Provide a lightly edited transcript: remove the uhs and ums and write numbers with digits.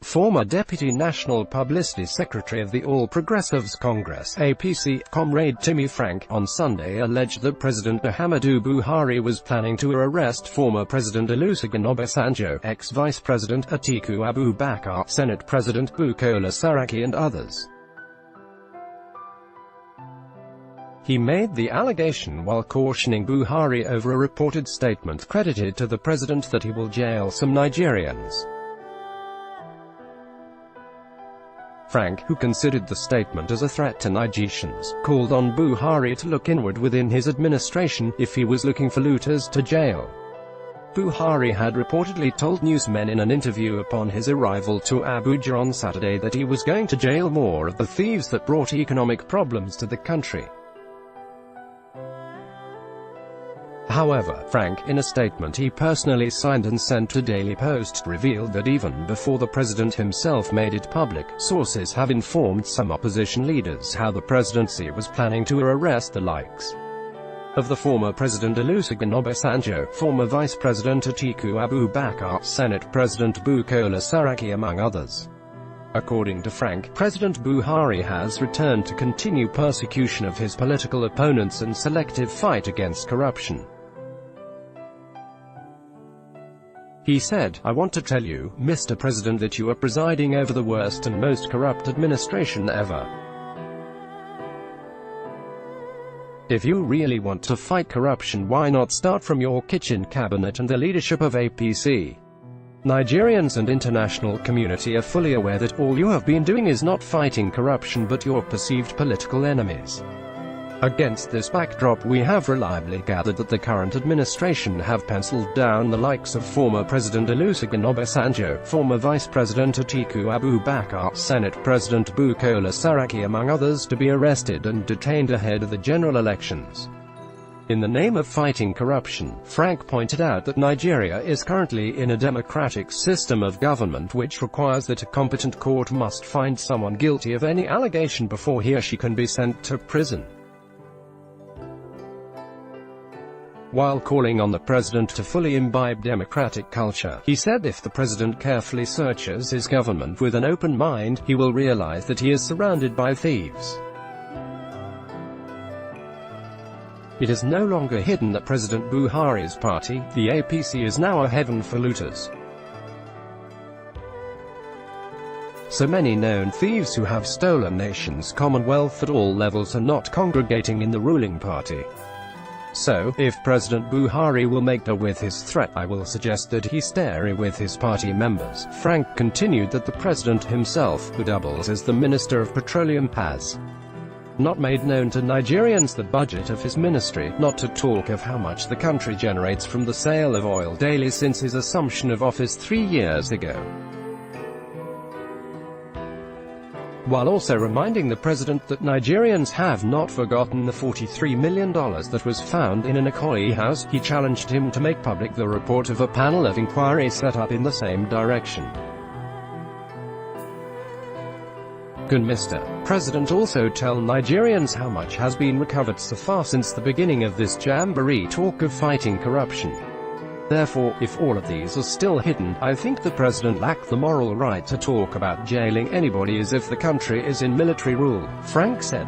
former Deputy National Publicity Secretary of the All Progressives Congress (APC), Comrade Timmy Frank, on Sunday alleged that President Muhammadu Buhari was planning to arrest former President Olusegun Obasanjo, ex-Vice President Atiku Abubakar, Senate President Bukola Saraki and others. He made the allegation while cautioning Buhari over a reported statement credited to the president that he will jail some Nigerians. Frank, who considered the statement as a threat to Nigerians, called on Buhari to look inward within his administration if he was looking for looters to jail. Buhari had reportedly told newsmen in an interview upon his arrival to Abuja on Saturday that he was going to jail more of the thieves that brought economic problems to the country. However, Frank, in a statement he personally signed and sent to Daily Post, revealed that even before the president himself made it public, sources have informed some opposition leaders how the presidency was planning to arrest the likes of the former President Olusegun Obasanjo, former Vice President Atiku Abubakar, Senate President Bukola Saraki among others. According to Frank, President Buhari has returned to continue persecution of his political opponents and selective fight against corruption. He said, "I want to tell you, Mr. President, that you are presiding over the worst and most corrupt administration ever. If you really want to fight corruption, why not start from your kitchen cabinet and the leadership of APC? Nigerians and international community are fully aware that all you have been doing is not fighting corruption but your perceived political enemies. Against this backdrop, we have reliably gathered that the current administration have penciled down the likes of former President Olusegun Obasanjo, former Vice President Atiku Abubakar, Senate President Bukola Saraki among others to be arrested and detained ahead of the general elections. In the name of fighting corruption, Frank pointed out that Nigeria is currently in a democratic system of government which requires that a competent court must find someone guilty of any allegation before he or she can be sent to prison. While calling on the president to fully imbibe democratic culture, he said if the president carefully searches his government with an open mind, he will realize that he is surrounded by thieves. It is no longer hidden that President Buhari's party, the APC, is now a haven for looters. So many known thieves who have stolen nations' commonwealth at all levels are not congregating in the ruling party. So, if President Buhari will make do with his threat, I will suggest that he stare with his party members." Frank continued that the president himself, who doubles as the Minister of Petroleum, has not made known to Nigerians the budget of his ministry, not to talk of how much the country generates from the sale of oil daily since his assumption of office 3 years ago. While also reminding the president that Nigerians have not forgotten the $43 million that was found in an Ikoyi house, he challenged him to make public the report of a panel of inquiry set up in the same direction. Can Mr. President also tell Nigerians how much has been recovered so far since the beginning of this jamboree talk of fighting corruption? Therefore, if all of these are still hidden, I think the president lacked the moral right to talk about jailing anybody as if the country is in military rule, Frank said.